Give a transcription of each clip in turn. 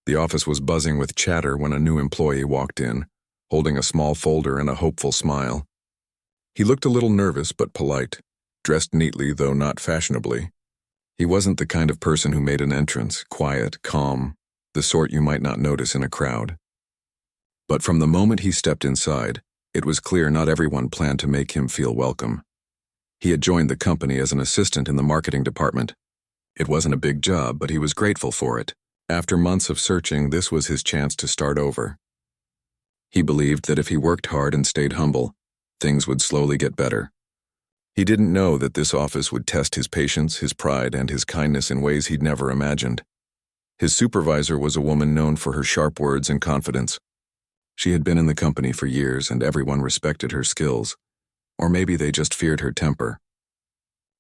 The office was buzzing with chatter when a new employee walked in, holding a small folder and a hopeful smile. He looked a little nervous but polite, dressed neatly though not fashionably. He wasn't the kind of person who made an entrance, quiet, calm, the sort you might not notice in a crowd. But from the moment he stepped inside, it was clear not everyone planned to make him feel welcome. He had joined the company as an assistant in the marketing department. It wasn't a big job, but he was grateful for it. After months of searching, this was his chance to start over. He believed that if he worked hard and stayed humble, things would slowly get better. He didn't know that this office would test his patience, his pride, and his kindness in ways he'd never imagined. His supervisor was a woman known for her sharp words and confidence. She had been in the company for years, and everyone respected her skills. Or maybe they just feared her temper.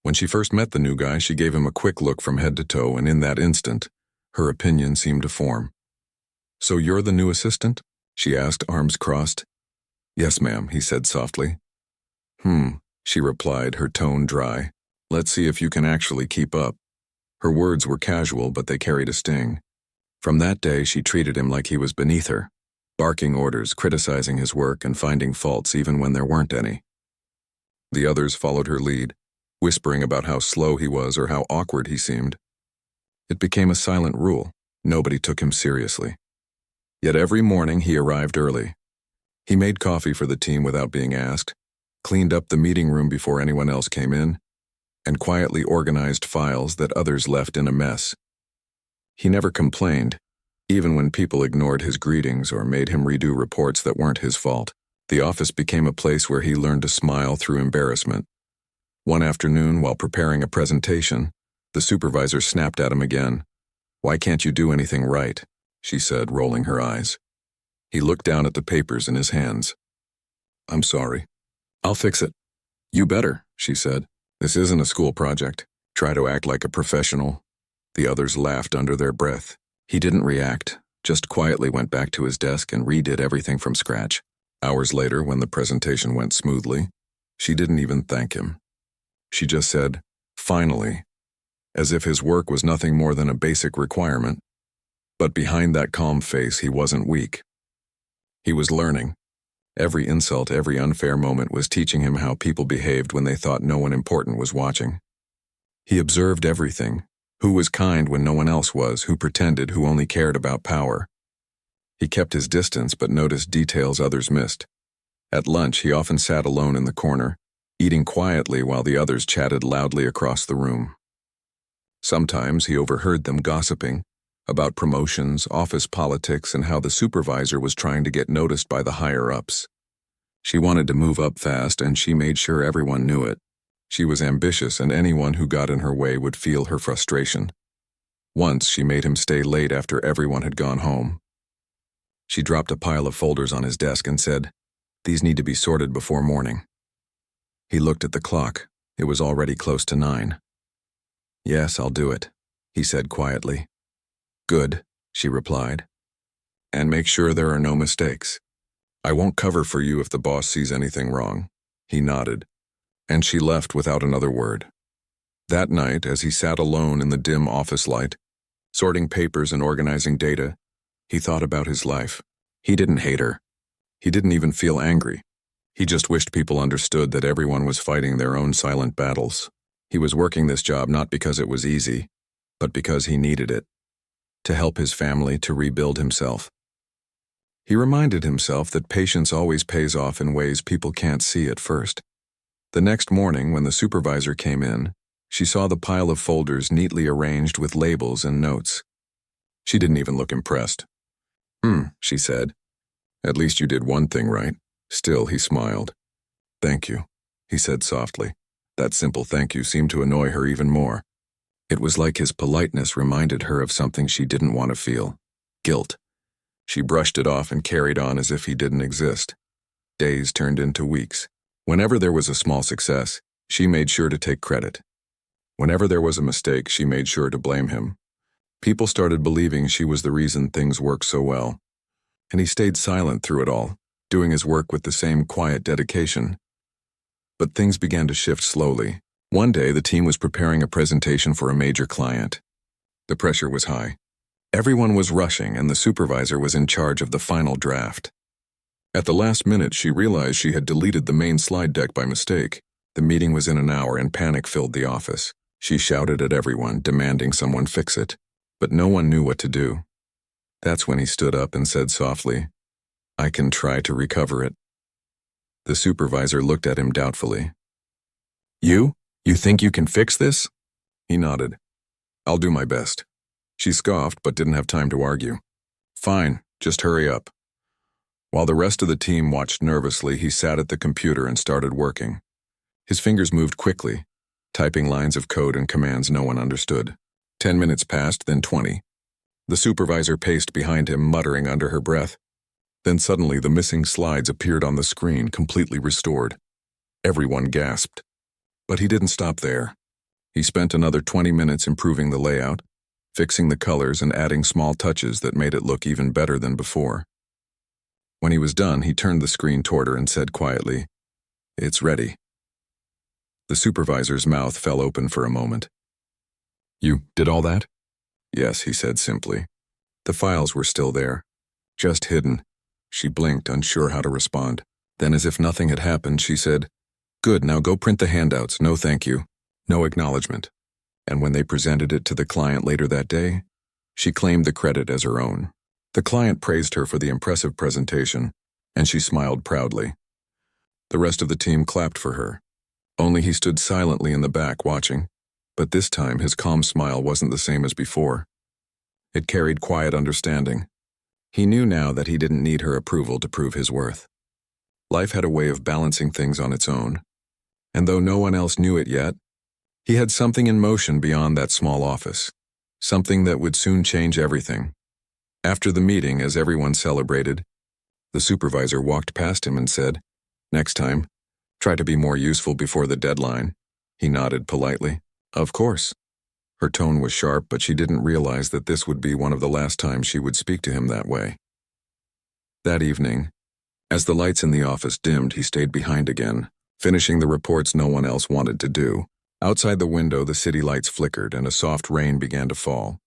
When she first met the new guy, she gave him a quick look from head to toe, and in that instant, her opinion seemed to form. "So you're the new assistant?" she asked, arms crossed. "Yes, ma'am," he said softly. She replied, her tone dry. "Let's see if you can actually keep up." Her words were casual, but they carried a sting. From that day, she treated him like he was beneath her, barking orders, criticizing his work, and finding faults even when there weren't any. The others followed her lead, whispering about how slow he was or how awkward he seemed. It became a silent rule. Nobody took him seriously. Yet every morning he arrived early. He made coffee for the team without being asked, cleaned up the meeting room before anyone else came in, and quietly organized files that others left in a mess. He never complained, even when people ignored his greetings or made him redo reports that weren't his fault. The office became a place where he learned to smile through embarrassment. One afternoon, while preparing a presentation, the supervisor snapped at him again. "Why can't you do anything right?" she said, rolling her eyes. He looked down at the papers in his hands. "I'm sorry. I'll fix it." "You better," she said. "This isn't a school project. Try to act like a professional." The others laughed under their breath. He didn't react, just quietly went back to his desk and redid everything from scratch. Hours later, when the presentation went smoothly, she didn't even thank him. She just said, "Finally," as if his work was nothing more than a basic requirement. But behind that calm face, he wasn't weak. He was learning. Every insult, every unfair moment was teaching him how people behaved when they thought no one important was watching. He observed everything: who was kind when no one else was, who pretended, who only cared about power. He kept his distance but noticed details others missed. At lunch, he often sat alone in the corner, eating quietly while the others chatted loudly across the room. Sometimes he overheard them gossiping about promotions, office politics, and how the supervisor was trying to get noticed by the higher-ups. She wanted to move up fast, and she made sure everyone knew it. She was ambitious, and anyone who got in her way would feel her frustration. Once, she made him stay late after everyone had gone home. She dropped a pile of folders on his desk and said, "These need to be sorted before morning." He looked at the clock. It was already close to 9. "Yes, I'll do it," he said quietly. "Good," she replied. "And make sure there are no mistakes. I won't cover for you if the boss sees anything wrong." He nodded, and she left without another word. That night, as he sat alone in the dim office light, sorting papers and organizing data, he thought about his life. He didn't hate her. He didn't even feel angry. He just wished people understood that everyone was fighting their own silent battles. He was working this job not because it was easy, but because he needed it, to help his family, to rebuild himself. He reminded himself that patience always pays off in ways people can't see at first. The next morning, when the supervisor came in, she saw the pile of folders neatly arranged with labels and notes. She didn't even look impressed. She said. "At least you did one thing right." Still, he smiled. "Thank you," he said softly. That simple thank you seemed to annoy her even more. It was like his politeness reminded her of something she didn't want to feel: guilt. She brushed it off and carried on as if he didn't exist. Days turned into weeks. Whenever there was a small success, she made sure to take credit. Whenever there was a mistake, she made sure to blame him. People started believing she was the reason things worked so well. And he stayed silent through it all, doing his work with the same quiet dedication. But things began to shift slowly. One day, the team was preparing a presentation for a major client. The pressure was high. Everyone was rushing and the supervisor was in charge of the final draft. At the last minute, she realized she had deleted the main slide deck by mistake. The meeting was in an hour and panic filled the office. She shouted at everyone, demanding someone fix it, but no one knew what to do. That's when he stood up and said softly, "I can try to recover it." The supervisor looked at him doubtfully. You think you can fix this?" He nodded. "I'll do my best." She scoffed but didn't have time to argue. "Fine, just hurry up." While the rest of the team watched nervously, he sat at the computer and started working. His fingers moved quickly, typing lines of code and commands no one understood. 10 minutes passed, then 20. The supervisor paced behind him, muttering under her breath. Then suddenly the missing slides appeared on the screen, completely restored. Everyone gasped. But he didn't stop there. He spent another 20 minutes improving the layout, fixing the colors and adding small touches that made it look even better than before. When he was done, he turned the screen toward her and said quietly, "It's ready." The supervisor's mouth fell open for a moment. "You did all that?" "Yes," he said simply. The files were still there, just hidden. She blinked, unsure how to respond. Then, as if nothing had happened, she said, "Good, now go print the handouts. No thank you. No acknowledgement." And when they presented it to the client later that day, she claimed the credit as her own. The client praised her for the impressive presentation, and she smiled proudly. The rest of the team clapped for her. Only he stood silently in the back watching, but this time his calm smile wasn't the same as before. It carried quiet understanding. He knew now that he didn't need her approval to prove his worth. Life had a way of balancing things on its own, and though no one else knew it yet, he had something in motion beyond that small office, something that would soon change everything. After the meeting, as everyone celebrated, the supervisor walked past him and said, "Next time, try to be more useful before the deadline." He nodded politely. "Of course." Her tone was sharp, but she didn't realize that this would be one of the last times she would speak to him that way. That evening, as the lights in the office dimmed, he stayed behind again, finishing the reports no one else wanted to do. Outside the window, the city lights flickered and a soft rain began to fall.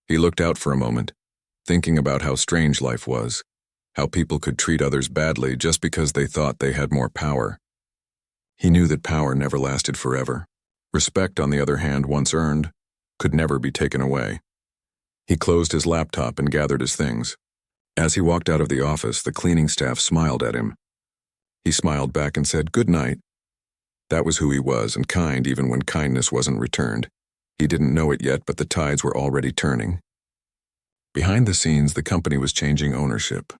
He looked out for a moment, thinking about how strange life was, how people could treat others badly just because they thought they had more power. He knew that power never lasted forever. Respect, on the other hand, once earned, could never be taken away. He closed his laptop and gathered his things. As he walked out of the office, the cleaning staff smiled at him. He smiled back and said, "Good night." That was who he was, and kind even when kindness wasn't returned. He didn't know it yet, but the tides were already turning. Behind the scenes, the company was changing ownership.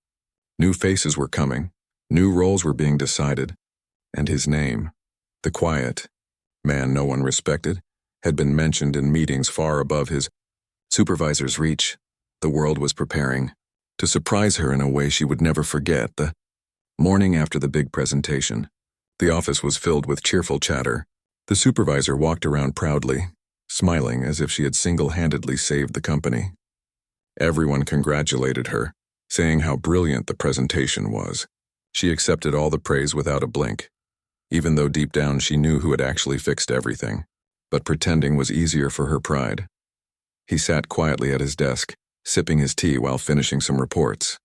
New faces were coming, new roles were being decided, and his name, the quiet man no one respected, had been mentioned in meetings far above his supervisor's reach. The world was preparing to surprise her in a way she would never forget. The morning after the big presentation, the office was filled with cheerful chatter. The supervisor walked around proudly, smiling as if she had single-handedly saved the company. Everyone congratulated her, saying how brilliant the presentation was. She accepted all the praise without a blink, even though deep down she knew who had actually fixed everything. But pretending was easier for her pride. He sat quietly at his desk, sipping his tea while finishing some reports.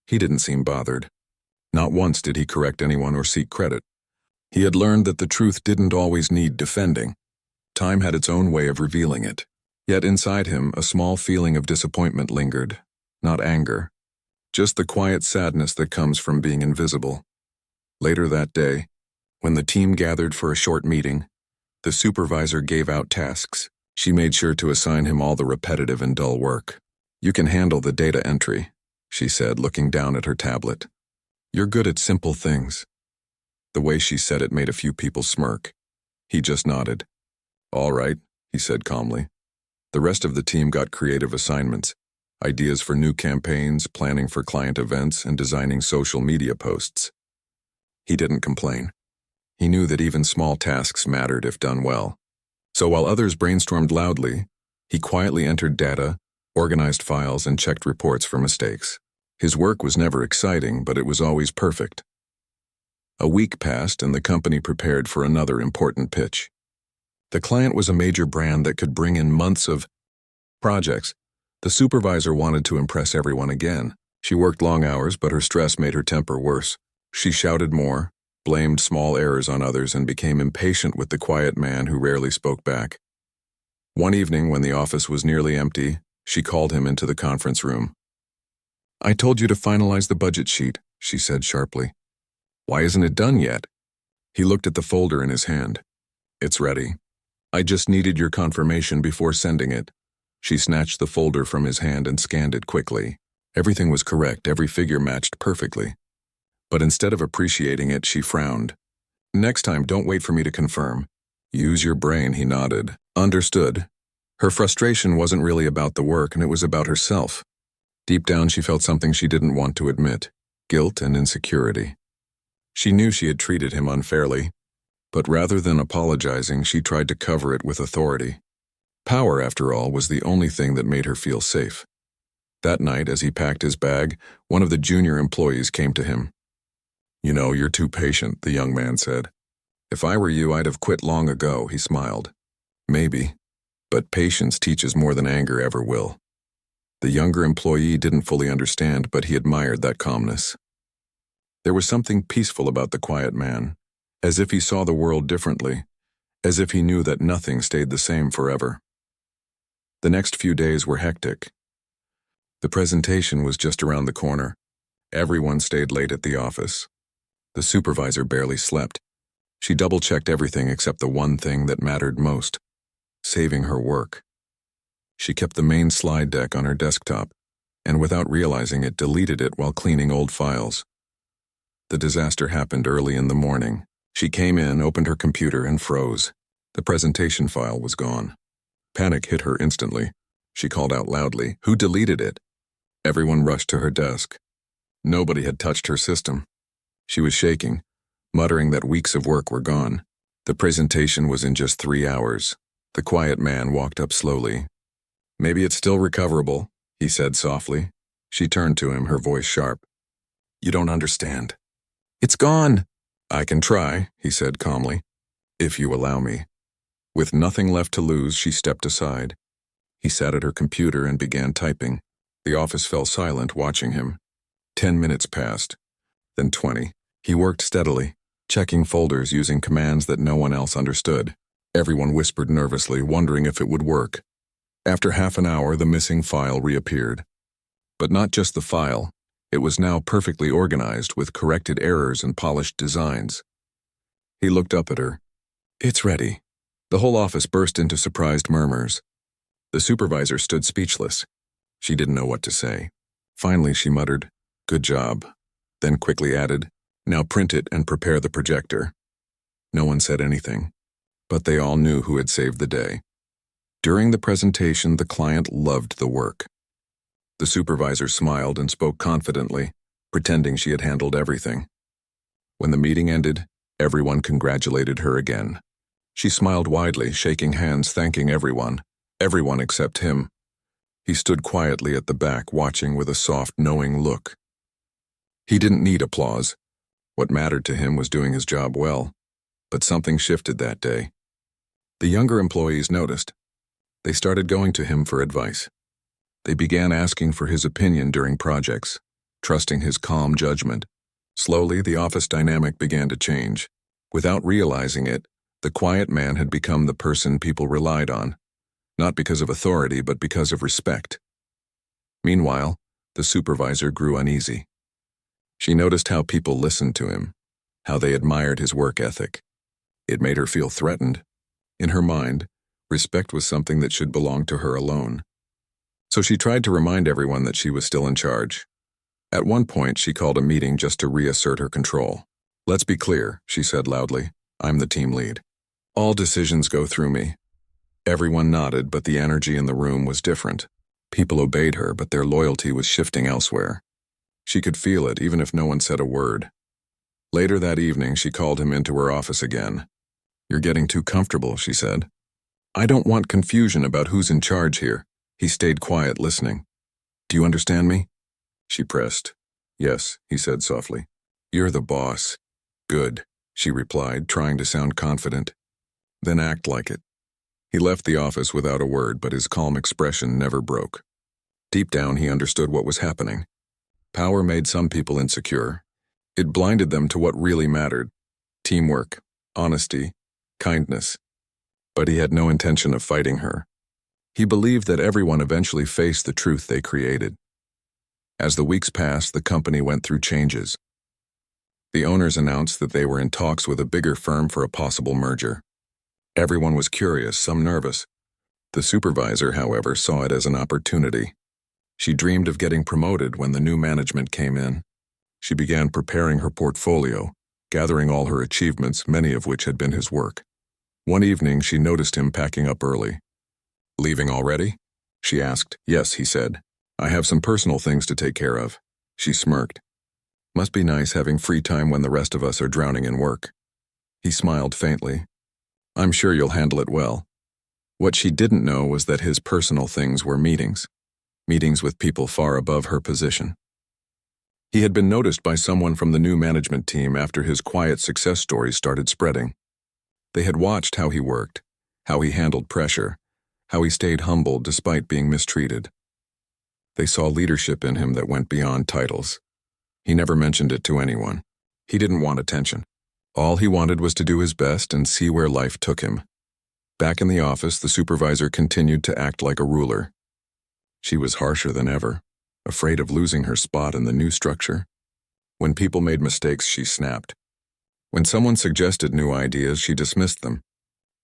He didn't seem bothered. Not once did he correct anyone or seek credit. He had learned that the truth didn't always need defending. Time had its own way of revealing it. Yet inside him, a small feeling of disappointment lingered. Not anger, just the quiet sadness that comes from being invisible. Later that day, when the team gathered for a short meeting, the supervisor gave out tasks. She made sure to assign him all the repetitive and dull work. "You can handle the data entry," she said, looking down at her tablet. "You're good at simple things." The way she said it made a few people smirk. He just nodded. "All right," he said calmly. The rest of the team got creative assignments, ideas for new campaigns, planning for client events, and designing social media posts. He didn't complain. He knew that even small tasks mattered if done well. So while others brainstormed loudly, he quietly entered data, organized files, and checked reports for mistakes. His work was never exciting, but it was always perfect. A week passed, and the company prepared for another important pitch. The client was a major brand that could bring in months of projects, The supervisor wanted to impress everyone again. She worked long hours, but her stress made her temper worse. She shouted more, blamed small errors on others, and became impatient with the quiet man who rarely spoke back. One evening, when the office was nearly empty, she called him into the conference room. "I told you to finalize the budget sheet," she said sharply. "Why isn't it done yet?" He looked at the folder in his hand. "It's ready. I just needed your confirmation before sending it." She snatched the folder from his hand and scanned it quickly. Everything was correct, every figure matched perfectly. But instead of appreciating it, she frowned. "Next time, don't wait for me to confirm. Use your brain," he nodded. Understood. Her frustration wasn't really about the work, and it was about herself. Deep down, she felt something she didn't want to admit: guilt and insecurity. She knew she had treated him unfairly, but rather than apologizing, she tried to cover it with authority. Power, after all, was the only thing that made her feel safe. That night, as he packed his bag, one of the junior employees came to him. "You know, you're too patient," the young man said. "If I were you, I'd have quit long ago," he smiled. "Maybe, but patience teaches more than anger ever will." The younger employee didn't fully understand, but he admired that calmness. There was something peaceful about the quiet man, as if he saw the world differently, as if he knew that nothing stayed the same forever. The next few days were hectic. The presentation was just around the corner. Everyone stayed late at the office. The supervisor barely slept. She double-checked everything except the one thing that mattered most: saving her work. She kept the main slide deck on her desktop, and without realizing it, deleted it while cleaning old files. The disaster happened early in the morning. She came in, opened her computer, and froze. The presentation file was gone. Panic hit her instantly. She called out loudly, "Who deleted it?" Everyone rushed to her desk. Nobody had touched her system. She was shaking, muttering that weeks of work were gone. The presentation was in just 3 hours. The quiet man walked up slowly. "Maybe it's still recoverable," he said softly. She turned to him, her voice sharp. "You don't understand. It's gone." "I can try," he said calmly, "if you allow me." With nothing left to lose, she stepped aside. He sat at her computer and began typing. The office fell silent, watching him. 10 minutes passed, then 20. He worked steadily, checking folders using commands that no one else understood. Everyone whispered nervously, wondering if it would work. After half an hour, the missing file reappeared. But not just the file. It was now perfectly organized, with corrected errors and polished designs. He looked up at her. "It's ready." The whole office burst into surprised murmurs. The supervisor stood speechless. She didn't know what to say. Finally, she muttered, "Good job," then quickly added, "Now print it and prepare the projector." No one said anything, but they all knew who had saved the day. During the presentation, the client loved the work. The supervisor smiled and spoke confidently, pretending she had handled everything. When the meeting ended, everyone congratulated her again. She smiled widely, shaking hands, thanking everyone except him. He stood quietly at the back, watching with a soft, knowing look. He didn't need applause. What mattered to him was doing his job well. But something shifted that day. The younger employees noticed. They started going to him for advice. They began asking for his opinion during projects, trusting his calm judgment. Slowly, the office dynamic began to change. Without realizing it, the quiet man had become the person people relied on, not because of authority, but because of respect. Meanwhile, the supervisor grew uneasy. She noticed how people listened to him, how they admired his work ethic. It made her feel threatened. In her mind, respect was something that should belong to her alone. So she tried to remind everyone that she was still in charge. At one point, she called a meeting just to reassert her control. "Let's be clear," she said loudly. "I'm the team lead. All decisions go through me." Everyone nodded, but the energy in the room was different. People obeyed her, but their loyalty was shifting elsewhere. She could feel it, even if no one said a word. Later that evening, she called him into her office again. "You're getting too comfortable," she said. "I don't want confusion about who's in charge here." He stayed quiet, listening. "Do you understand me?" She pressed. "Yes," he said softly. "You're the boss." "Good," she replied, trying to sound confident. "Then act like it." He left the office without a word, but his calm expression never broke. Deep down, he understood what was happening. Power made some people insecure. It blinded them to what really mattered: teamwork, honesty, kindness. But he had no intention of fighting her. He believed that everyone eventually faced the truth they created. As the weeks passed, the company went through changes. The owners announced that they were in talks with a bigger firm for a possible merger. Everyone was curious, some nervous. The supervisor, however, saw it as an opportunity. She dreamed of getting promoted when the new management came in. She began preparing her portfolio, gathering all her achievements, many of which had been his work. One evening, she noticed him packing up early. "Leaving already?" she asked. "Yes," he said. "I have some personal things to take care of." She smirked. "Must be nice having free time when the rest of us are drowning in work." He smiled faintly. "I'm sure you'll handle it well." What she didn't know was that his personal things were meetings with people far above her position. He had been noticed by someone from the new management team after his quiet success stories started spreading. They had watched how he worked, how he handled pressure, how he stayed humble despite being mistreated. They saw leadership in him that went beyond titles. He never mentioned it to anyone. He didn't want attention. All he wanted was to do his best and see where life took him. Back in the office, the supervisor continued to act like a ruler. She was harsher than ever, afraid of losing her spot in the new structure. When people made mistakes, she snapped. When someone suggested new ideas, she dismissed them.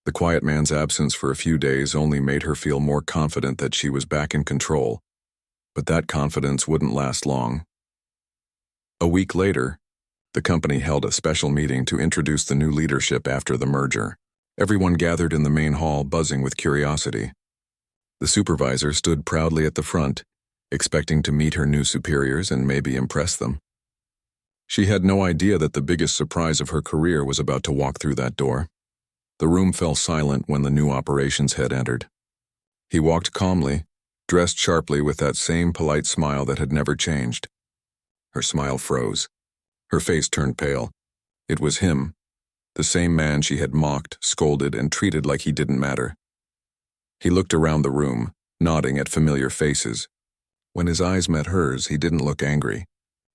The quiet man's absence for a few days only made her feel more confident that she was back in control. But that confidence wouldn't last long. A week later, the company held a special meeting to introduce the new leadership after the merger. Everyone gathered in the main hall, buzzing with curiosity. The supervisor stood proudly at the front, expecting to meet her new superiors and maybe impress them. She had no idea that the biggest surprise of her career was about to walk through that door. The room fell silent when the new operations head entered. He walked calmly, dressed sharply with that same polite smile that had never changed. Her smile froze. Her face turned pale. It was him, the same man she had mocked, scolded, and treated like he didn't matter. He looked around the room, nodding at familiar faces. When his eyes met hers, he didn't look angry.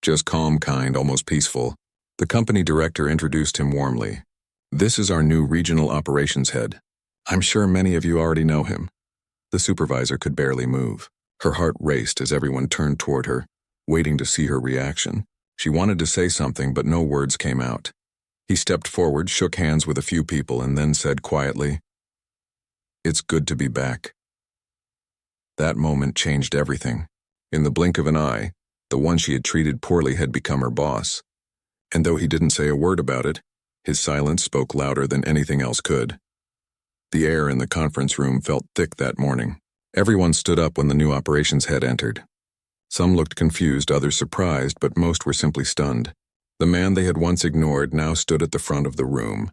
Just calm, kind, almost peaceful. The company director introduced him warmly. "This is our new regional operations head. I'm sure many of you already know him." The supervisor could barely move. Her heart raced as everyone turned toward her, waiting to see her reaction. She wanted to say something, but no words came out. He stepped forward, shook hands with a few people, and then said quietly, "It's good to be back." That moment changed everything. In the blink of an eye, the one she had treated poorly had become her boss. And though he didn't say a word about it, his silence spoke louder than anything else could. The air in the conference room felt thick that morning. Everyone stood up when the new operations head entered. Some looked confused, others surprised, but most were simply stunned. The man they had once ignored now stood at the front of the room,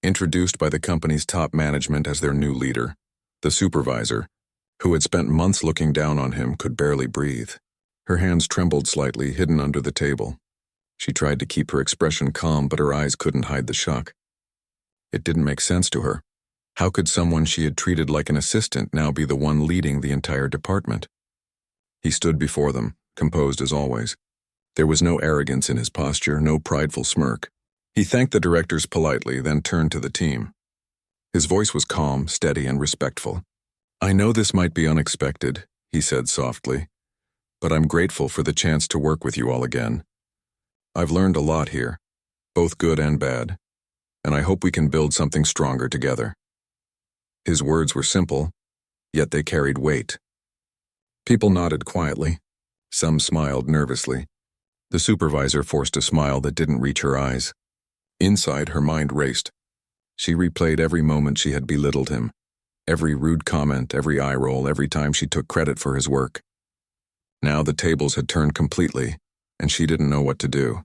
introduced by the company's top management as their new leader. The supervisor, who had spent months looking down on him, could barely breathe. Her hands trembled slightly, hidden under the table. She tried to keep her expression calm, but her eyes couldn't hide the shock. It didn't make sense to her. How could someone she had treated like an assistant now be the one leading the entire department? He stood before them, composed as always. There was no arrogance in his posture, no prideful smirk. He thanked the directors politely, then turned to the team. His voice was calm, steady, and respectful. "I know this might be unexpected," he said softly, "but I'm grateful for the chance to work with you all again. I've learned a lot here, both good and bad, and I hope we can build something stronger together." His words were simple, yet they carried weight. People nodded quietly. Some smiled nervously. The supervisor forced a smile that didn't reach her eyes. Inside, her mind raced. She replayed every moment she had belittled him, every rude comment, every eye roll, every time she took credit for his work. Now the tables had turned completely, and she didn't know what to do.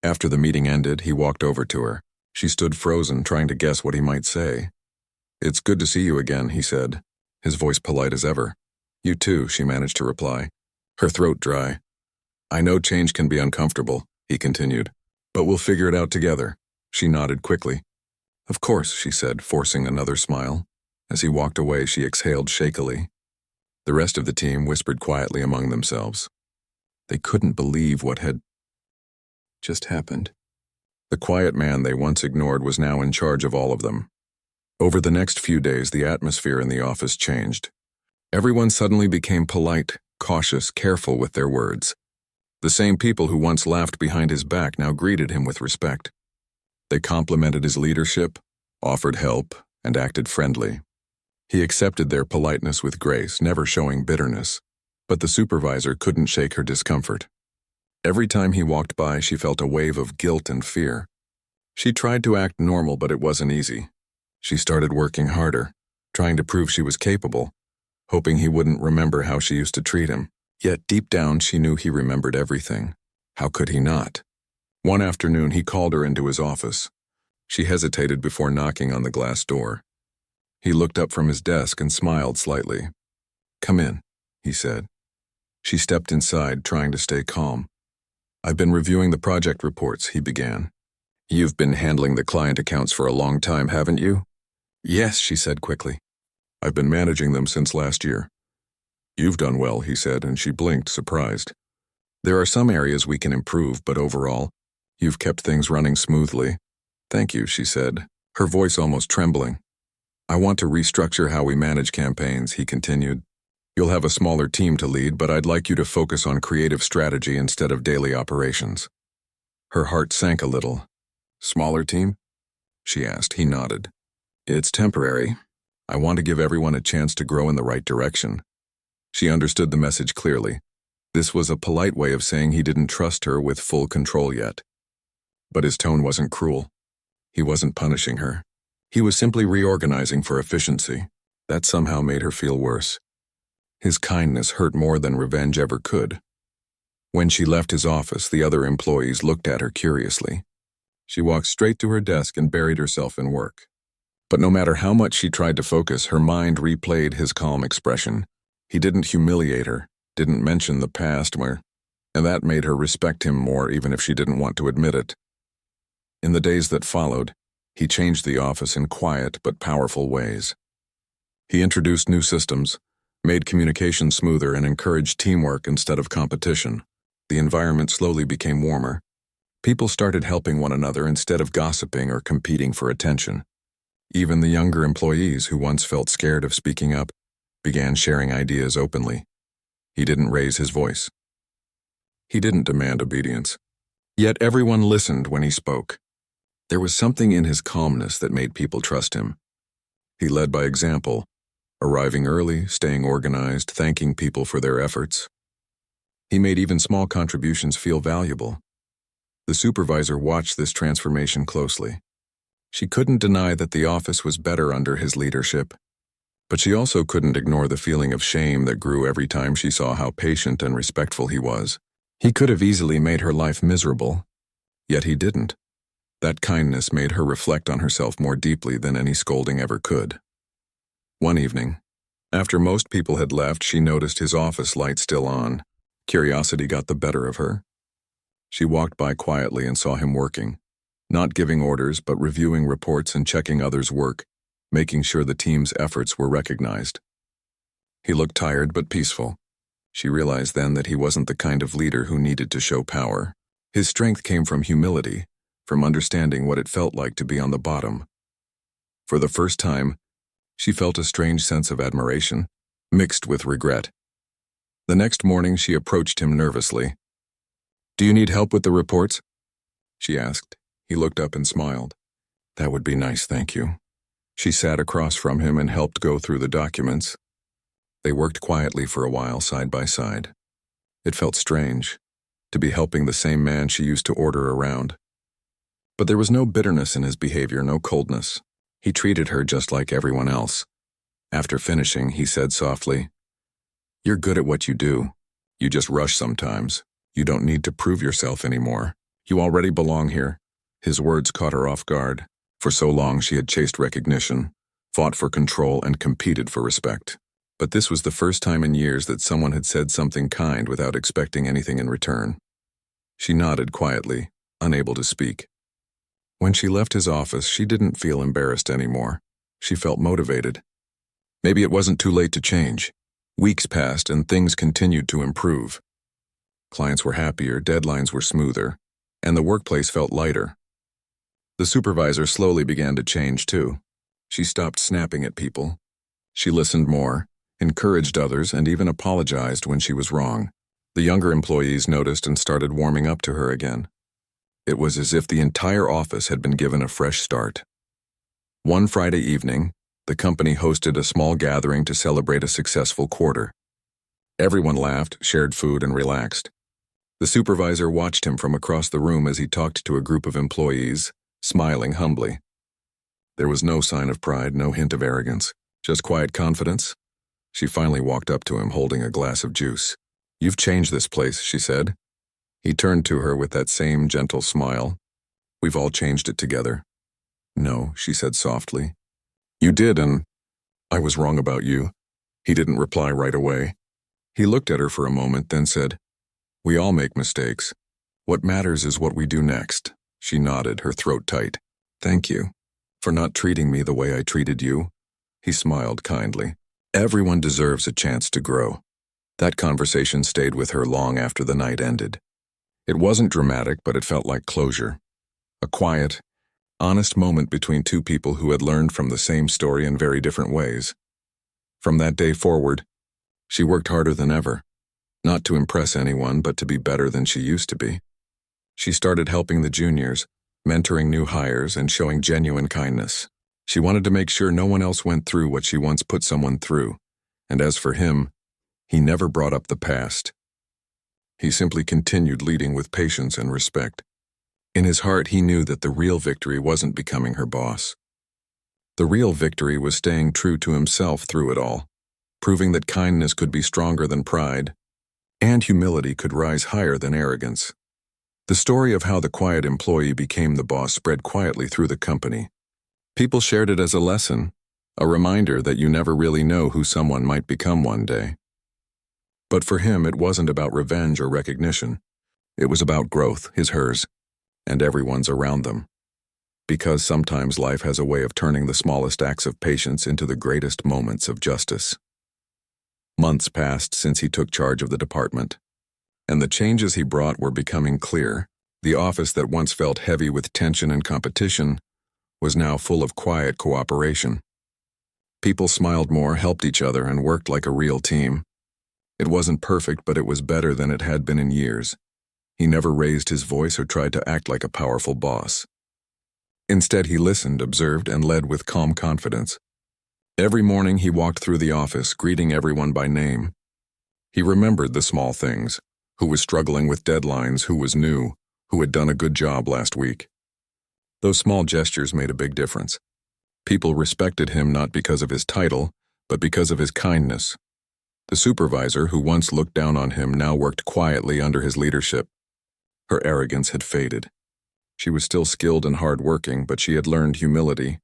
After the meeting ended, he walked over to her. She stood frozen, trying to guess what he might say. "It's good to see you again," he said, his voice polite as ever. "You too," she managed to reply, her throat dry. "I know change can be uncomfortable," he continued, "but we'll figure it out together." She nodded quickly. "Of course," she said, forcing another smile. As he walked away, she exhaled shakily. The rest of the team whispered quietly among themselves. They couldn't believe what had just happened. The quiet man they once ignored was now in charge of all of them. Over the next few days, the atmosphere in the office changed. Everyone suddenly became polite, cautious, careful with their words. The same people who once laughed behind his back now greeted him with respect. They complimented his leadership, offered help, and acted friendly. He accepted their politeness with grace, never showing bitterness, but the supervisor couldn't shake her discomfort. Every time he walked by, she felt a wave of guilt and fear. She tried to act normal, but it wasn't easy. She started working harder, trying to prove she was capable, hoping he wouldn't remember how she used to treat him. Yet deep down, she knew he remembered everything. How could he not? One afternoon, he called her into his office. She hesitated before knocking on the glass door. He looked up from his desk and smiled slightly. "Come in," he said. She stepped inside, trying to stay calm. "I've been reviewing the project reports," he began. "You've been handling the client accounts for a long time, haven't you?" "Yes," she said quickly. "I've been managing them since last year." "You've done well," he said, and she blinked, surprised. "There are some areas we can improve, but overall, you've kept things running smoothly." "Thank you," she said, her voice almost trembling. "I want to restructure how we manage campaigns," he continued. "You'll have a smaller team to lead, but I'd like you to focus on creative strategy instead of daily operations." Her heart sank a little. "Smaller team?" she asked. He nodded. "It's temporary. I want to give everyone a chance to grow in the right direction." She understood the message clearly. This was a polite way of saying he didn't trust her with full control yet. But his tone wasn't cruel. He wasn't punishing her. He was simply reorganizing for efficiency. That somehow made her feel worse. His kindness hurt more than revenge ever could. When she left his office, the other employees looked at her curiously. She walked straight to her desk and buried herself in work. But no matter how much she tried to focus, her mind replayed his calm expression. He didn't humiliate her, didn't mention the past, and that made her respect him more even if she didn't want to admit it. In the days that followed, he changed the office in quiet but powerful ways. He introduced new systems, made communication smoother, and encouraged teamwork instead of competition. The environment slowly became warmer. People started helping one another instead of gossiping or competing for attention. Even the younger employees who once felt scared of speaking up began sharing ideas openly. He didn't raise his voice. He didn't demand obedience. Yet everyone listened when he spoke. There was something in his calmness that made people trust him. He led by example, arriving early, staying organized, thanking people for their efforts. He made even small contributions feel valuable. The supervisor watched this transformation closely. She couldn't deny that the office was better under his leadership, but she also couldn't ignore the feeling of shame that grew every time she saw how patient and respectful he was. He could have easily made her life miserable, yet he didn't. That kindness made her reflect on herself more deeply than any scolding ever could. One evening, after most people had left, she noticed his office light still on. Curiosity got the better of her. She walked by quietly and saw him working, not giving orders but reviewing reports and checking others' work, making sure the team's efforts were recognized. He looked tired but peaceful. She realized then that he wasn't the kind of leader who needed to show power. His strength came from humility, from understanding what it felt like to be on the bottom. For the first time, she felt a strange sense of admiration, mixed with regret. The next morning, she approached him nervously. "Do you need help with the reports?" she asked. He looked up and smiled. "That would be nice, thank you." She sat across from him and helped go through the documents. They worked quietly for a while, side by side. It felt strange, to be helping the same man she used to order around. But there was no bitterness in his behavior, no coldness. He treated her just like everyone else. After finishing, he said softly, "You're good at what you do. You just rush sometimes. You don't need to prove yourself anymore. You already belong here." His words caught her off guard. For so long she had chased recognition, fought for control, and competed for respect. But this was the first time in years that someone had said something kind without expecting anything in return. She nodded quietly, unable to speak. When she left his office, she didn't feel embarrassed anymore. She felt motivated. Maybe it wasn't too late to change. Weeks passed and things continued to improve. Clients were happier, deadlines were smoother, and the workplace felt lighter. The supervisor slowly began to change too. She stopped snapping at people. She listened more, encouraged others, and even apologized when she was wrong. The younger employees noticed and started warming up to her again. It was as if the entire office had been given a fresh start. One Friday evening, the company hosted a small gathering to celebrate a successful quarter. Everyone laughed, shared food, and relaxed. The supervisor watched him from across the room as he talked to a group of employees, smiling humbly. There was no sign of pride, no hint of arrogance, just quiet confidence. She finally walked up to him holding a glass of juice. "You've changed this place," she said. He turned to her with that same gentle smile. "We've all changed it together." "No," she said softly. "You did, and I was wrong about you." He didn't reply right away. He looked at her for a moment, then said, "We all make mistakes. What matters is what we do next." She nodded, her throat tight. "Thank you for not treating me the way I treated you." He smiled kindly. Everyone deserves a chance to grow. That conversation stayed with her long after the night ended. It wasn't dramatic, but it felt like closure. A quiet, honest moment between two people who had learned from the same story in very different ways. From that day forward, she worked harder than ever, not to impress anyone, but to be better than she used to be. She started helping the juniors, mentoring new hires, and showing genuine kindness. She wanted to make sure no one else went through what she once put someone through, and as for him, he never brought up the past. He simply continued leading with patience and respect. In his heart, he knew that the real victory wasn't becoming her boss. The real victory was staying true to himself through it all, proving that kindness could be stronger than pride, and humility could rise higher than arrogance. The story of how the quiet employee became the boss spread quietly through the company. People shared it as a lesson, a reminder that you never really know who someone might become one day. But for him, it wasn't about revenge or recognition. It was about growth, hers, and everyone's around them. Because sometimes life has a way of turning the smallest acts of patience into the greatest moments of justice. Months passed since he took charge of the department, and the changes he brought were becoming clear. The office that once felt heavy with tension and competition was now full of quiet cooperation. People smiled more, helped each other, and worked like a real team. It wasn't perfect, but it was better than it had been in years. He never raised his voice or tried to act like a powerful boss. Instead, he listened, observed, and led with calm confidence. Every morning he walked through the office, greeting everyone by name. He remembered the small things: who was struggling with deadlines, who was new, who had done a good job last week. Those small gestures made a big difference. People respected him not because of his title, but because of his kindness. The supervisor, who once looked down on him, now worked quietly under his leadership. Her arrogance had faded. She was still skilled and hard-working, but she had learned humility.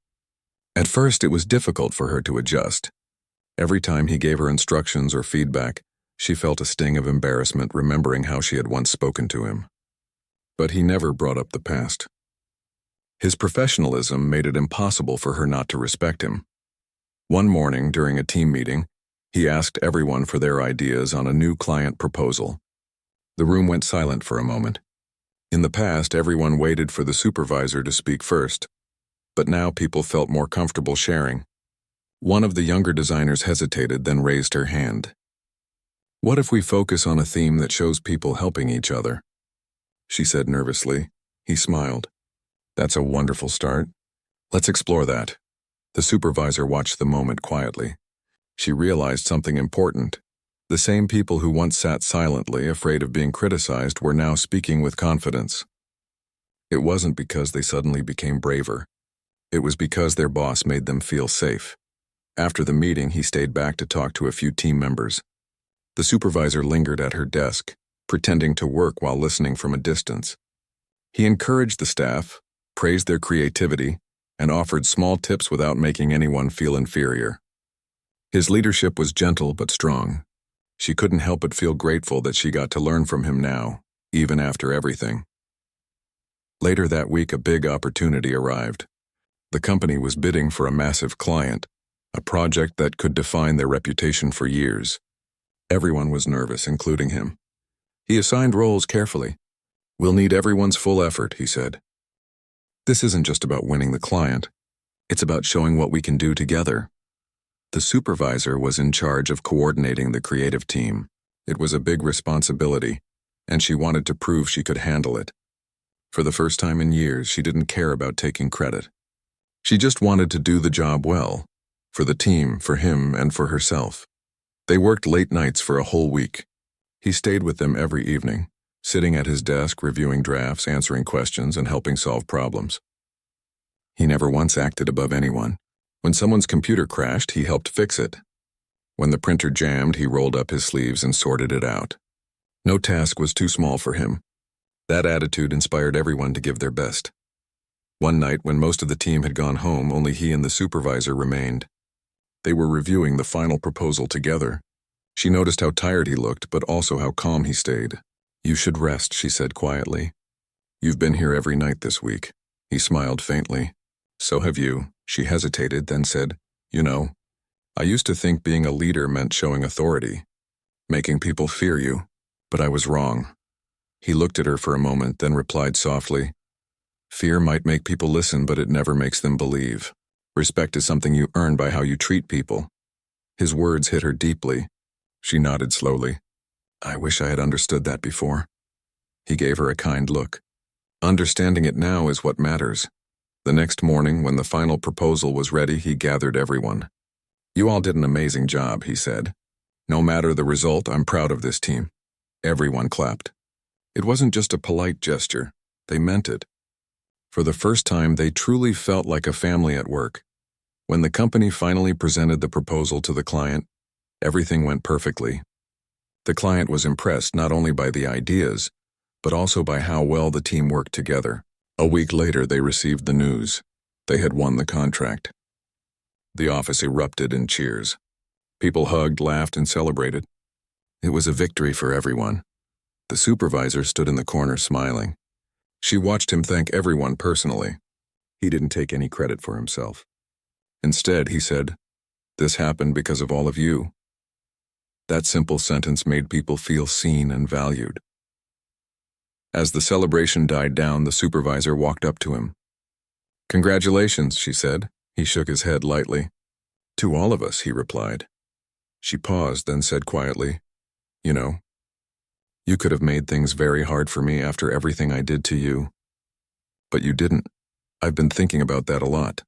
At first, it was difficult for her to adjust. Every time he gave her instructions or feedback, she felt a sting of embarrassment remembering how she had once spoken to him. But he never brought up the past. His professionalism made it impossible for her not to respect him. One morning, during a team meeting, he asked everyone for their ideas on a new client proposal. The room went silent for a moment. In the past, everyone waited for the supervisor to speak first, but now people felt more comfortable sharing. One of the younger designers hesitated, then raised her hand. "What if we focus on a theme that shows people helping each other?" she said nervously. He smiled. "That's a wonderful start. Let's explore that." The supervisor watched the moment quietly. She realized something important. The same people who once sat silently, afraid of being criticized, were now speaking with confidence. It wasn't because they suddenly became braver. It was because their boss made them feel safe. After the meeting, he stayed back to talk to a few team members. The supervisor lingered at her desk, pretending to work while listening from a distance. He encouraged the staff, praised their creativity, and offered small tips without making anyone feel inferior. His leadership was gentle but strong. She couldn't help but feel grateful that she got to learn from him now, even after everything. Later that week, a big opportunity arrived. The company was bidding for a massive client, a project that could define their reputation for years. Everyone was nervous, including him. He assigned roles carefully. "We'll need everyone's full effort," he said. "This isn't just about winning the client. It's about showing what we can do together." The supervisor was in charge of coordinating the creative team. It was a big responsibility, and she wanted to prove she could handle it. For the first time in years, she didn't care about taking credit. She just wanted to do the job well, for the team, for him, and for herself. They worked late nights for a whole week. He stayed with them every evening, sitting at his desk reviewing drafts, answering questions, and helping solve problems. He never once acted above anyone. When someone's computer crashed, he helped fix it. When the printer jammed, he rolled up his sleeves and sorted it out. No task was too small for him. That attitude inspired everyone to give their best. One night, when most of the team had gone home, only he and the supervisor remained. They were reviewing the final proposal together. She noticed how tired he looked, but also how calm he stayed. "You should rest," she said quietly. "You've been here every night this week." He smiled faintly. "So have you." She hesitated, then said, "You know, I used to think being a leader meant showing authority, making people fear you, but I was wrong." He looked at her for a moment, then replied softly, "Fear might make people listen, but it never makes them believe. Respect is something you earn by how you treat people." His words hit her deeply. She nodded slowly. "I wish I had understood that before." He gave her a kind look. "Understanding it now is what matters." The next morning, when the final proposal was ready, he gathered everyone. "You all did an amazing job," he said. "No matter the result, I'm proud of this team." Everyone clapped. It wasn't just a polite gesture. They meant it. For the first time, they truly felt like a family at work. When the company finally presented the proposal to the client, everything went perfectly. The client was impressed not only by the ideas, but also by how well the team worked together. A week later, they received the news. They had won the contract. The office erupted in cheers. People hugged, laughed, and celebrated. It was a victory for everyone. The supervisor stood in the corner smiling. She watched him thank everyone personally. He didn't take any credit for himself. Instead, he said, "This happened because of all of you." That simple sentence made people feel seen and valued. As the celebration died down, the supervisor walked up to him. "Congratulations," she said. He shook his head lightly. "To all of us," he replied. She paused, then said quietly, "You know, you could have made things very hard for me after everything I did to you. But you didn't. I've been thinking about that a lot."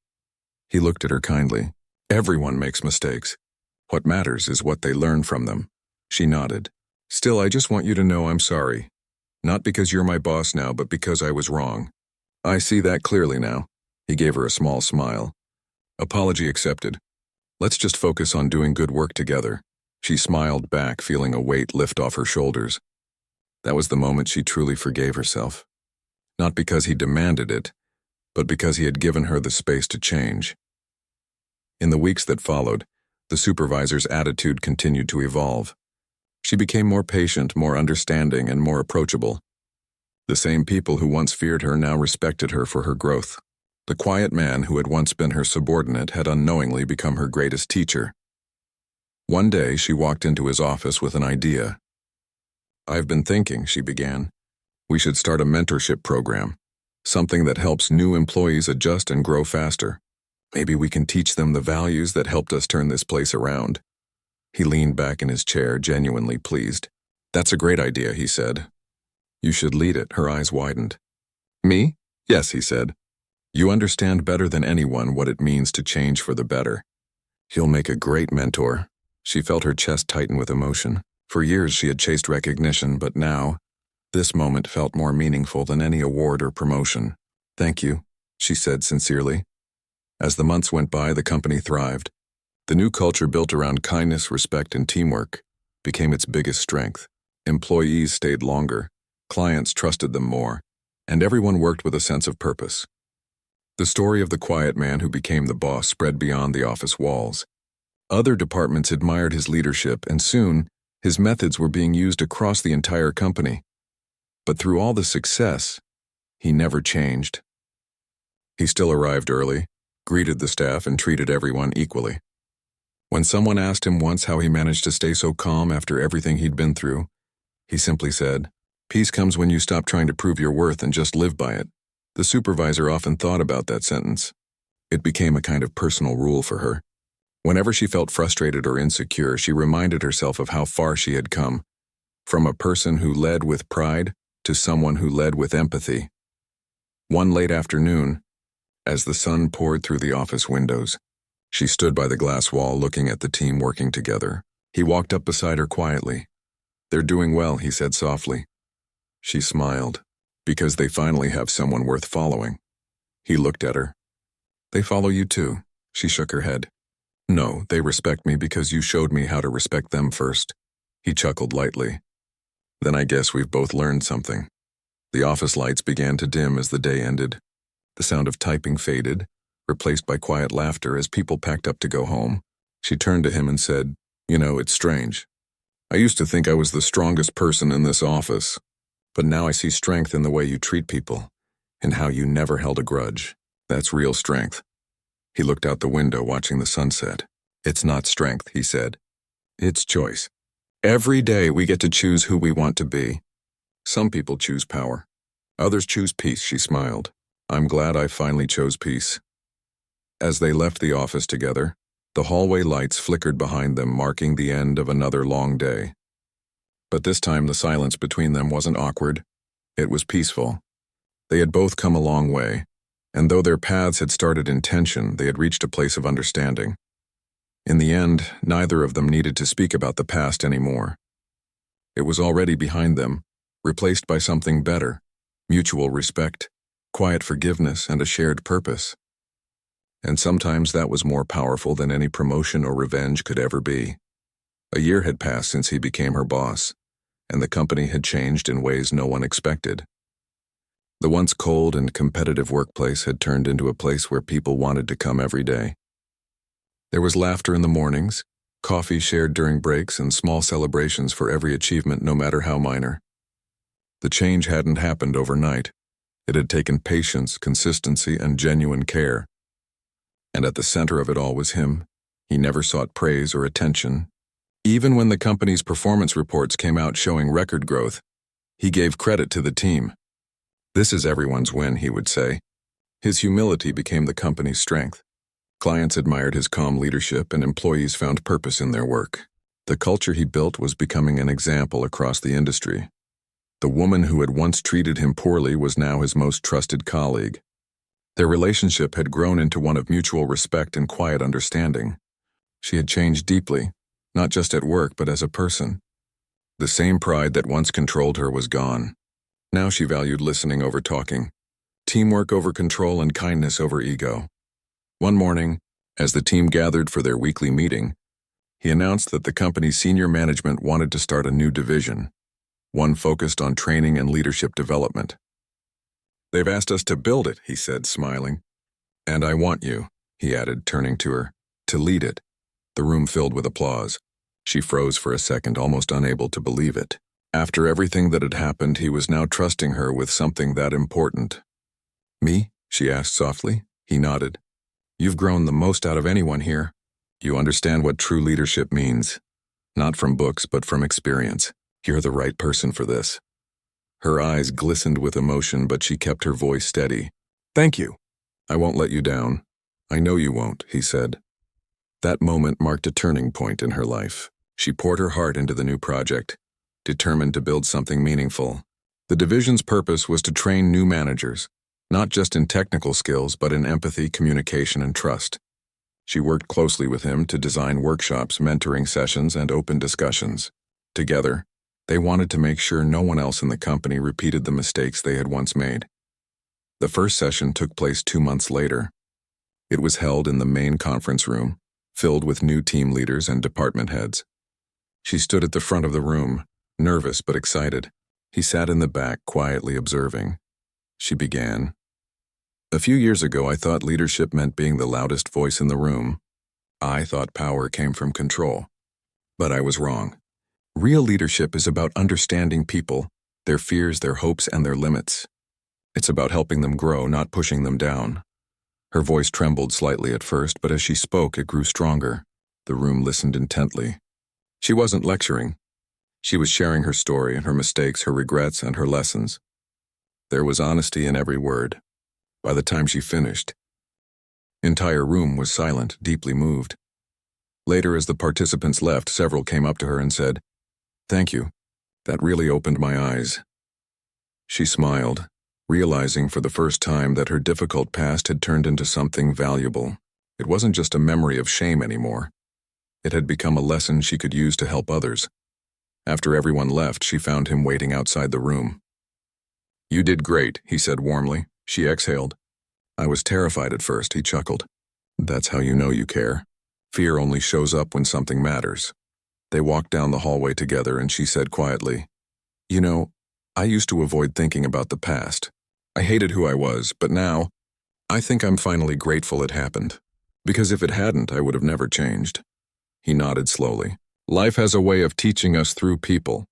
He looked at her kindly. "Everyone makes mistakes. What matters is what they learn from them." She nodded. "Still, I just want you to know I'm sorry. Not because you're my boss now, but because I was wrong. I see that clearly now." He gave her a small smile. "Apology accepted. Let's just focus on doing good work together." She smiled back, feeling a weight lift off her shoulders. That was the moment she truly forgave herself. Not because he demanded it, but because he had given her the space to change. In the weeks that followed, the supervisor's attitude continued to evolve. She became more patient, more understanding, and more approachable. The same people who once feared her now respected her for her growth. The quiet man who had once been her subordinate had unknowingly become her greatest teacher. One day, she walked into his office with an idea. "I've been thinking," she began. "We should start a mentorship program, something that helps new employees adjust and grow faster. Maybe we can teach them the values that helped us turn this place around." He leaned back in his chair, genuinely pleased. "That's a great idea," he said. "You should lead it." Her eyes widened. "Me?" "Yes," he said. "You understand better than anyone what it means to change for the better. You'll make a great mentor." She felt her chest tighten with emotion. For years she had chased recognition, but now, this moment felt more meaningful than any award or promotion. "Thank you," she said sincerely. As the months went by, the company thrived. The new culture built around kindness, respect, and teamwork became its biggest strength. Employees stayed longer, clients trusted them more, and everyone worked with a sense of purpose. The story of the quiet man who became the boss spread beyond the office walls. Other departments admired his leadership, and soon, his methods were being used across the entire company. But through all the success, he never changed. He still arrived early, greeted the staff, and treated everyone equally. When someone asked him once how he managed to stay so calm after everything he'd been through, he simply said, "Peace comes when you stop trying to prove your worth and just live by it." The supervisor often thought about that sentence. It became a kind of personal rule for her. Whenever she felt frustrated or insecure, she reminded herself of how far she had come, from a person who led with pride to someone who led with empathy. One late afternoon, as the sun poured through the office windows, she stood by the glass wall looking at the team working together. He walked up beside her quietly. "They're doing well," he said softly. She smiled, "Because they finally have someone worth following." He looked at her. "They follow you too." She shook her head. "No, they respect me because you showed me how to respect them first." He chuckled lightly. "Then I guess we've both learned something." The office lights began to dim as the day ended. The sound of typing faded, replaced by quiet laughter as people packed up to go home. She turned to him and said, "You know, it's strange. I used to think I was the strongest person in this office, but now I see strength in the way you treat people, and how you never held a grudge. That's real strength." He looked out the window watching the sunset. "It's not strength," he said. "It's choice. Every day we get to choose who we want to be. Some people choose power. Others choose peace," she smiled. "I'm glad I finally chose peace." As they left the office together, the hallway lights flickered behind them, marking the end of another long day. But this time the silence between them wasn't awkward. It was peaceful. They had both come a long way, and though their paths had started in tension, they had reached a place of understanding. In the end, neither of them needed to speak about the past anymore. It was already behind them, replaced by something better: mutual respect, quiet forgiveness, and a shared purpose. And sometimes that was more powerful than any promotion or revenge could ever be. A year had passed since he became her boss, and the company had changed in ways no one expected. The once cold and competitive workplace had turned into a place where people wanted to come every day. There was laughter in the mornings, coffee shared during breaks, and small celebrations for every achievement, no matter how minor. The change hadn't happened overnight. It had taken patience, consistency, and genuine care. And at the center of it all was him. He never sought praise or attention. Even when the company's performance reports came out showing record growth, he gave credit to the team. "This is everyone's win," he would say. His humility became the company's strength. Clients admired his calm leadership, and employees found purpose in their work. The culture he built was becoming an example across the industry. The woman who had once treated him poorly was now his most trusted colleague. Their relationship had grown into one of mutual respect and quiet understanding. She had changed deeply, not just at work but as a person. The same pride that once controlled her was gone. Now she valued listening over talking, teamwork over control, and kindness over ego. One morning, as the team gathered for their weekly meeting, he announced that the company's senior management wanted to start a new division, one focused on training and leadership development. "They've asked us to build it," he said, smiling. "And I want you," he added, turning to her, "to lead it." The room filled with applause. She froze for a second, almost unable to believe it. After everything that had happened, he was now trusting her with something that important. "Me?" she asked softly. He nodded. "You've grown the most out of anyone here. You understand what true leadership means. Not from books, but from experience. You're the right person for this." Her eyes glistened with emotion, but she kept her voice steady. "Thank you. I won't let you down. I know you won't," he said. That moment marked a turning point in her life. She poured her heart into the new project, determined to build something meaningful. The division's purpose was to train new managers, not just in technical skills, but in empathy, communication, and trust. She worked closely with him to design workshops, mentoring sessions, and open discussions. Together, they wanted to make sure no one else in the company repeated the mistakes they had once made. The first session took place 2 months later. It was held in the main conference room, filled with new team leaders and department heads. She stood at the front of the room, nervous but excited. He sat in the back, quietly observing. She began. "A few years ago, I thought leadership meant being the loudest voice in the room. I thought power came from control. But I was wrong. Real leadership is about understanding people, their fears, their hopes, and their limits. It's about helping them grow, not pushing them down." Her voice trembled slightly at first, but as she spoke, it grew stronger. The room listened intently. She wasn't lecturing. She was sharing her story, her mistakes, her regrets, and her lessons. There was honesty in every word. By the time she finished, the entire room was silent, deeply moved. Later, as the participants left, several came up to her and said, "Thank you. That really opened my eyes." She smiled, realizing for the first time that her difficult past had turned into something valuable. It wasn't just a memory of shame anymore. It had become a lesson she could use to help others. After everyone left, she found him waiting outside the room. "You did great," he said warmly. She exhaled. "I was terrified at first," he chuckled. "That's how you know you care. Fear only shows up when something matters." They walked down the hallway together and she said quietly, "You know, I used to avoid thinking about the past. I hated who I was, but now, I think I'm finally grateful it happened. Because if it hadn't, I would have never changed." He nodded slowly. "Life has a way of teaching us through people.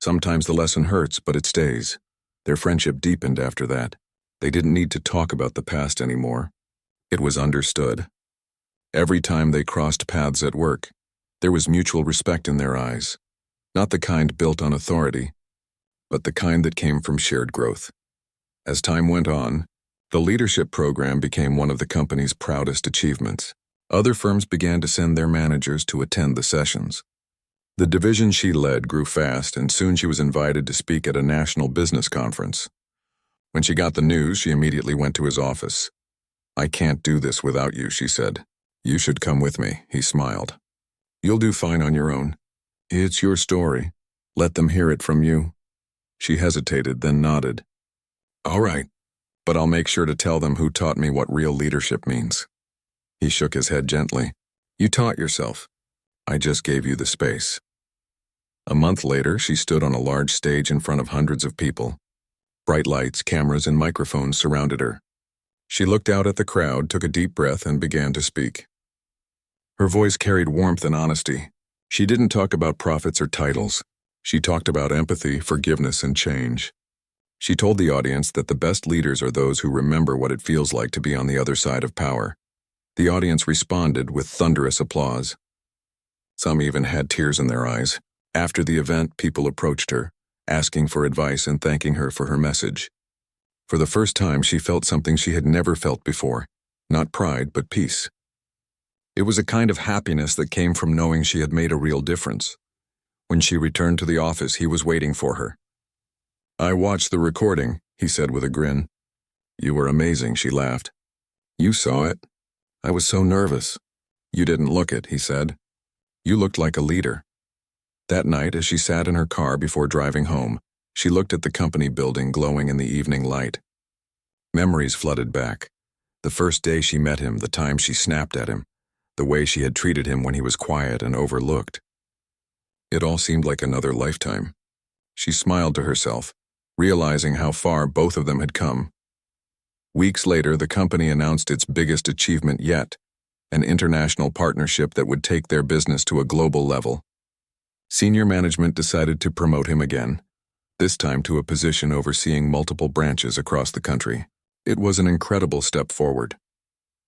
Sometimes the lesson hurts, but it stays." Their friendship deepened after that. They didn't need to talk about the past anymore. It was understood. Every time they crossed paths at work, there was mutual respect in their eyes. Not the kind built on authority, but the kind that came from shared growth. As time went on, the leadership program became one of the company's proudest achievements. Other firms began to send their managers to attend the sessions. The division she led grew fast, and soon she was invited to speak at a national business conference. When she got the news, she immediately went to his office. "I can't do this without you," she said. "You should come with me," he smiled. "You'll do fine on your own. It's your story. Let them hear it from you." She hesitated, then nodded. "All right, but I'll make sure to tell them who taught me what real leadership means." He shook his head gently. "You taught yourself. I just gave you the space." A month later, she stood on a large stage in front of hundreds of people. Bright lights, cameras, and microphones surrounded her. She looked out at the crowd, took a deep breath, and began to speak. Her voice carried warmth and honesty. She didn't talk about profits or titles. She talked about empathy, forgiveness, and change. She told the audience that the best leaders are those who remember what it feels like to be on the other side of power. The audience responded with thunderous applause. Some even had tears in their eyes. After the event, people approached her, asking for advice and thanking her for her message. For the first time, she felt something she had never felt before. Not pride, but peace. It was a kind of happiness that came from knowing she had made a real difference. When she returned to the office, he was waiting for her. "I watched the recording," he said with a grin. "You were amazing," she laughed. "You saw it?" "I was so nervous." "You didn't look it," he said. "You looked like a leader." That night, as she sat in her car before driving home, she looked at the company building glowing in the evening light. Memories flooded back. The first day she met him, the time she snapped at him, the way she had treated him when he was quiet and overlooked. It all seemed like another lifetime. She smiled to herself, realizing how far both of them had come. Weeks later, the company announced its biggest achievement yet, an international partnership that would take their business to a global level. Senior management decided to promote him again, this time to a position overseeing multiple branches across the country. It was an incredible step forward.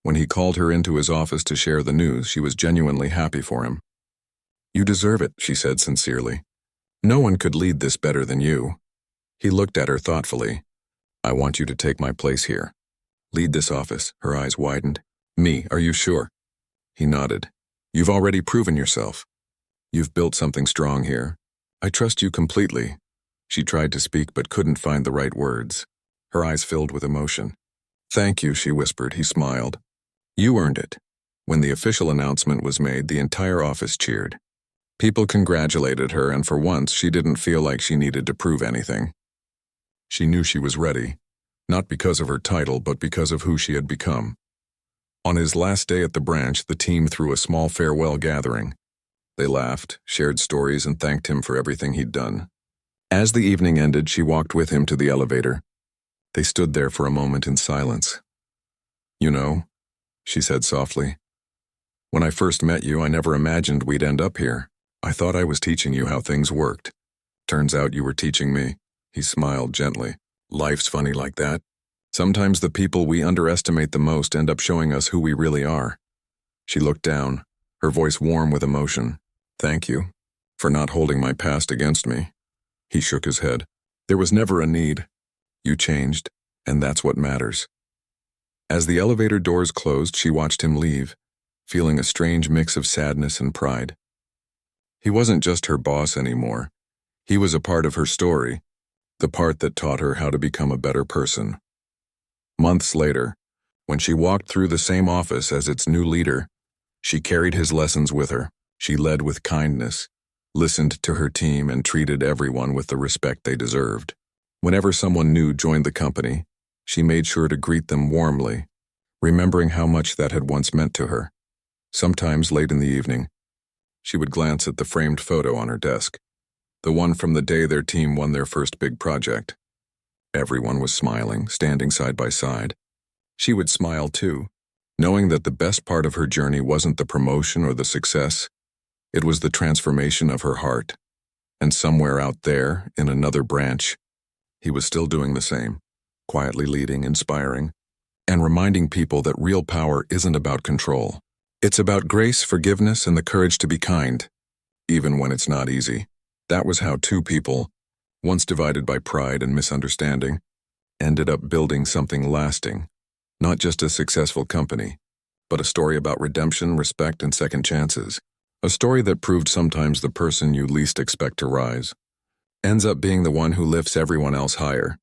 When he called her into his office to share the news, she was genuinely happy for him. "You deserve it," she said sincerely. "No one could lead this better than you." He looked at her thoughtfully. "I want you to take my place here. Lead this office." Her eyes widened. "Me, are you sure?" He nodded. "You've already proven yourself. You've built something strong here. I trust you completely." She tried to speak but couldn't find the right words. Her eyes filled with emotion. "Thank you," she whispered. He smiled. "You earned it." When the official announcement was made, the entire office cheered. People congratulated her, and for once, she didn't feel like she needed to prove anything. She knew she was ready, not because of her title, but because of who she had become. On his last day at the branch, the team threw a small farewell gathering. They laughed, shared stories, and thanked him for everything he'd done. As the evening ended, she walked with him to the elevator. They stood there for a moment in silence. "You know," she said softly, "when I first met you, I never imagined we'd end up here. I thought I was teaching you how things worked. Turns out you were teaching me." He smiled gently. "Life's funny like that. Sometimes the people we underestimate the most end up showing us who we really are." She looked down, her voice warm with emotion. "Thank you for not holding my past against me." He shook his head. "There was never a need. You changed, and that's what matters." As the elevator doors closed, she watched him leave, feeling a strange mix of sadness and pride. He wasn't just her boss anymore. He was a part of her story, the part that taught her how to become a better person. Months later, when she walked through the same office as its new leader, she carried his lessons with her. She led with kindness, listened to her team, and treated everyone with the respect they deserved. Whenever someone new joined the company, she made sure to greet them warmly, remembering how much that had once meant to her. Sometimes late in the evening, she would glance at the framed photo on her desk, the one from the day their team won their first big project. Everyone was smiling, standing side by side. She would smile too, knowing that the best part of her journey wasn't the promotion or the success. It was the transformation of her heart. And somewhere out there, in another branch, he was still doing the same, quietly leading, inspiring, and reminding people that real power isn't about control. It's about grace, forgiveness, and the courage to be kind, even when it's not easy. That was how two people, once divided by pride and misunderstanding, ended up building something lasting. Not just a successful company, but a story about redemption, respect, and second chances. A story that proved sometimes the person you least expect to rise ends up being the one who lifts everyone else higher.